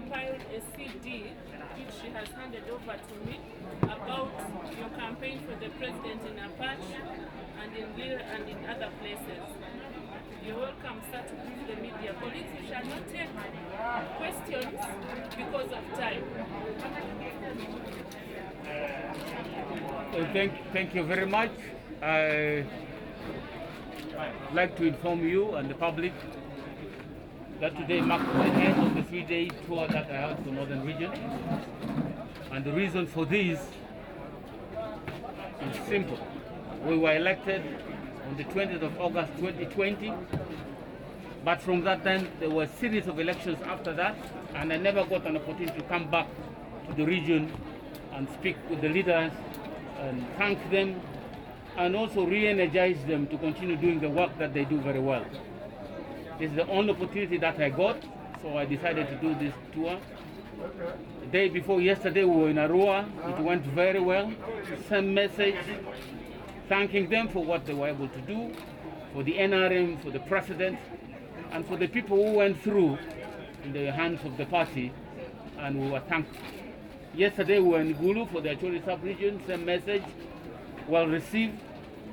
compiled a CD which she has handed over to me about your campaign for the president in Apache and in Lira and in other places. You're welcome, sir, to brief the media. Colleagues, we shall not take questions because of time. Thank you very much. I'd like to inform you and the public that today marks the end of the 3-day tour that I had to Northern Region. And the reason for this is simple. We were elected on the 20th of August 2020, but from that time there were a series of elections after that, and I never got an opportunity to come back to the region and speak with the leaders and thank them and also re-energize them to continue doing the work that they do very well. This is the only opportunity that I got, so I decided to do this tour. The day before yesterday we were in Arua. It went very well. Same message, thanking them for what they were able to do, for the NRM, for the president, and for the people who went through in the hands of the party, and we were thankful. Yesterday we were in Gulu for the Acholi sub-region, same message, well received,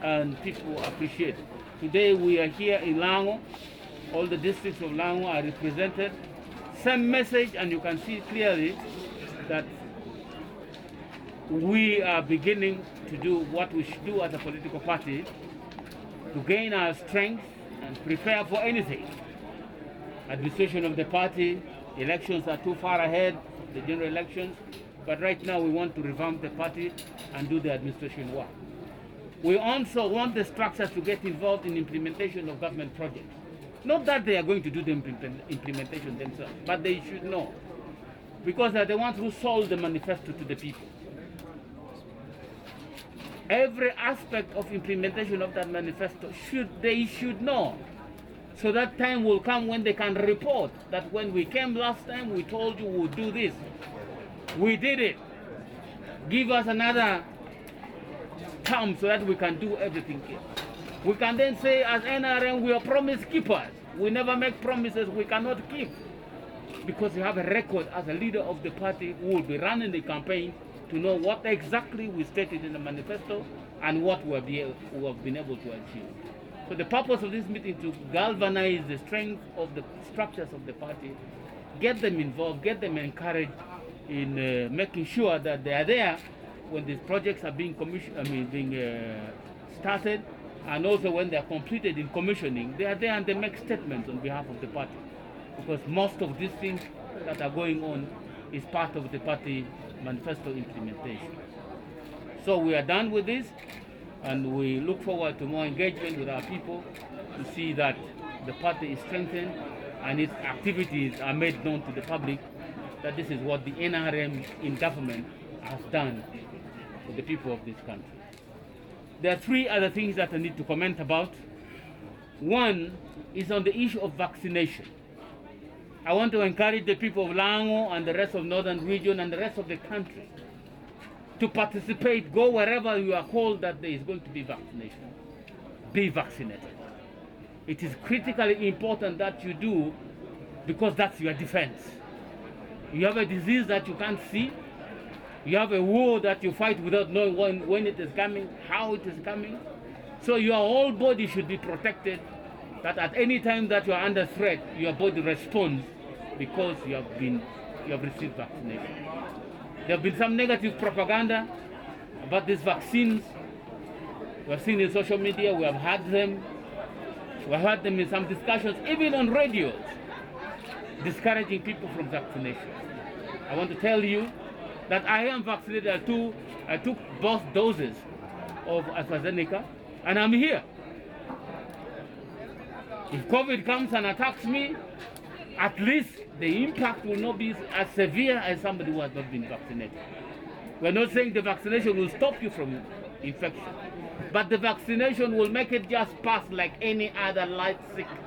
and people appreciate it. Today we are here in Lango. All the districts of Lango are represented. Same message, and you can see clearly that we are beginning to do what we should do as a political party to gain our strength and prepare for anything. Administration of the party, elections are too far ahead, the general elections, but right now we want to revamp the party and do the administration work. We also want the structures to get involved in implementation of government projects. Not that they are going to do the implementation themselves, but they should know, because they're the ones who sold the manifesto to the people. Every aspect of implementation of that manifesto they should know. So that time will come when they can report that when we came last time, we told you we'll do this. We did it. Give us another term so that we can do everything here. We can then say as NRM, we are promise keepers. We never make promises we cannot keep. Because you have a record as a leader of the party who will be running the campaign to know what exactly we stated in the manifesto and what we have been able to achieve. So the purpose of this meeting is to galvanize the strength of the structures of the party, get them involved, get them encouraged in making sure that they are there when these projects are being started, and also when they are completed in commissioning, they are there and they make statements on behalf of the party. Because most of these things that are going on is part of the party manifesto implementation. So we are done with this, and we look forward to more engagement with our people to see that the party is strengthened and its activities are made known to the public, that this is what the NRM in government has done for the people of this country. There are three other things that I need to comment about. One is on the issue of vaccination. I want to encourage the people of Lango and the rest of Northern Region and the rest of the country to participate, go wherever you are told that there is going to be vaccination. Be vaccinated. It is critically important that you do, because that's your defense. You have a disease that you can't see. You have a war that you fight without knowing when it is coming, how it is coming. So your whole body should be protected, that at any time that you are under threat, your body responds because you have received vaccination. There have been some negative propaganda about these vaccines. We have seen in social media, we have heard them. We have heard them in some discussions, even on radios, discouraging people from vaccination. I want to tell you that I am vaccinated. I took both doses of AstraZeneca, and I'm here. If COVID comes and attacks me, at least the impact will not be as severe as somebody who has not been vaccinated. We're not saying the vaccination will stop you from infection, but the vaccination will make it just pass like any other light sickness.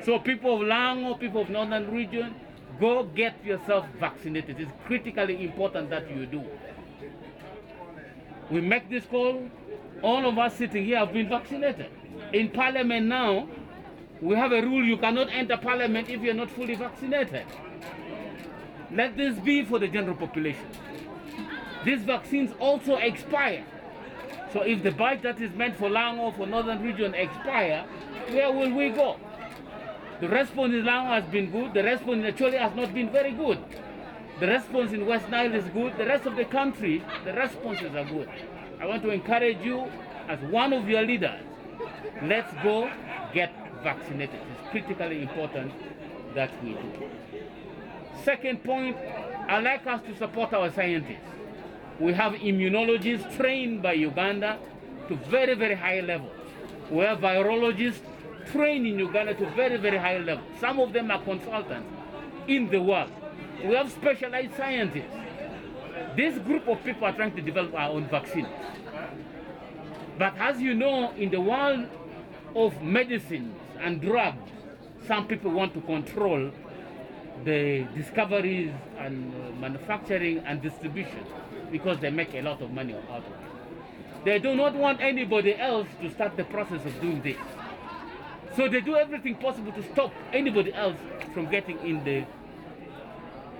So people of Lango, people of Northern Region, go get yourself vaccinated. It's critically important that you do. We make this call. All of us sitting here have been vaccinated. In Parliament now, we have a rule: you cannot enter Parliament if you're not fully vaccinated. Let this be for the general population. These vaccines also expire. So if the batch that is meant for Lango, for northern region expire, where will we go? The response in Lango has been good. The response in Acholi has not been very good. The response in West Nile is good. The rest of the country, the responses are good. I want to encourage you as one of your leaders, let's go get vaccinated. It's critically important that we do. Second point, I'd like us to support our scientists. We have immunologists trained by Uganda to very, very high levels. We have virologists trained in Uganda to very, very high levels. Some of them are consultants in the world. We have specialized scientists. This group of people are trying to develop our own vaccines. But as you know, in the world of medicines and drugs, some people want to control the discoveries and manufacturing and distribution because they make a lot of money out of it. They do not want anybody else to start the process of doing this. So they do everything possible to stop anybody else from getting in the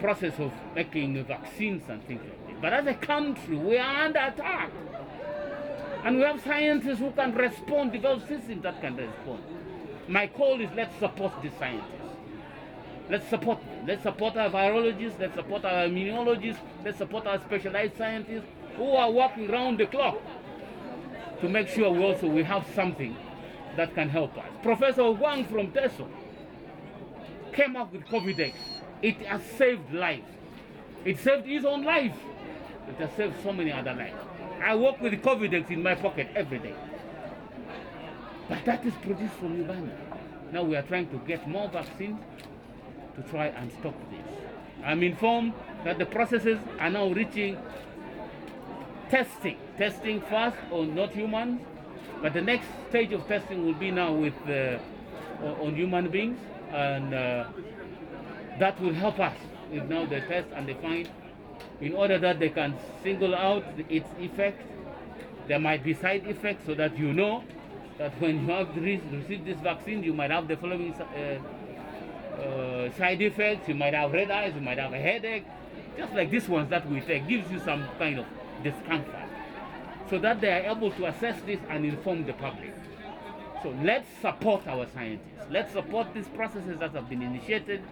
process of making vaccines and things like that. But as a country, we are under attack. And we have scientists who can respond, develop systems that can respond. My call is let's support these scientists. Let's support them. Let's support our virologists, let's support our immunologists, let's support our specialized scientists who are working round the clock to make sure we have something that can help us. Professor Wang from TESO came up with COVID-X. It has saved lives. It saved his own life. It has saved so many other lives. I walk with COVID-X in my pocket every day. But that is produced from Uganda. Now we are trying to get more vaccines to try and stop this. I'm informed that the processes are now reaching testing. Testing first on not humans, but the next stage of testing will be now with on human beings, and that will help us if now they test and they find, in order that they can single out its effect. There might be side effects so that you know that when you have received this vaccine, you might have the following side effects. You might have red eyes, you might have a headache, just like these ones that we take, gives you some kind of discomfort, so that they are able to assess this and inform the public. So let's support our scientists. Let's support these processes that have been initiated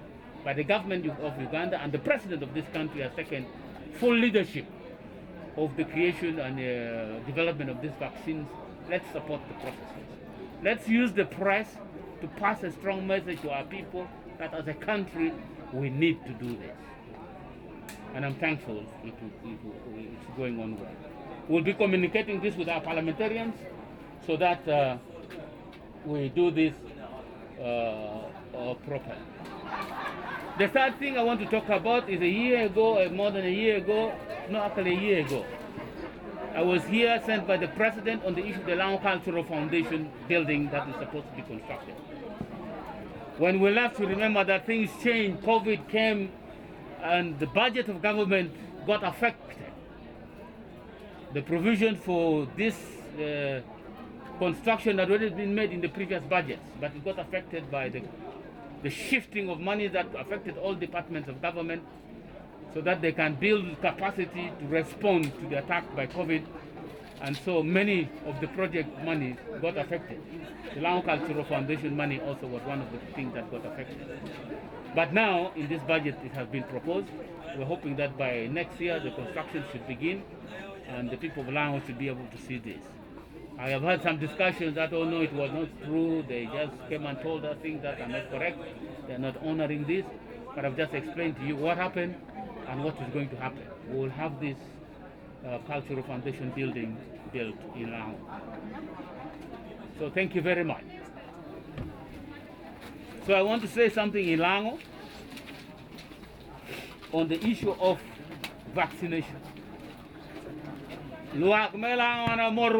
by the government of Uganda, and the president of this country has taken full leadership of the creation and development of these vaccines. Let's support the processes. Let's use the press to pass a strong message to our people that as a country we need to do this. And I'm thankful it's going on well. We'll be communicating this with our parliamentarians so that we do this properly. The third thing I want to talk about is a year ago, more than a year ago, no, actually a year ago, I was here sent by the president on the issue of the Lango Cultural Foundation building that is supposed to be constructed. When we left, we remember that things changed, COVID came, and the budget of government got affected. The provision for this construction had already been made in the previous budgets, but it got affected by the shifting of money that affected all departments of government, so that they can build capacity to respond to the attack by COVID. And so many of the project money got affected. The Lango Cultural Foundation money also was one of the things that got affected. But now, in this budget, it has been proposed. We're hoping that by next year, the construction should begin, and the people of Lango should be able to see this. I have had some discussions that, oh no, it was not true. They just came and told us things that are not correct. They're not honoring this. But I've just explained to you what happened and what is going to happen. We will have this cultural foundation building built in Lango. So thank you very much. So I want to say something in Lango on the issue of vaccination.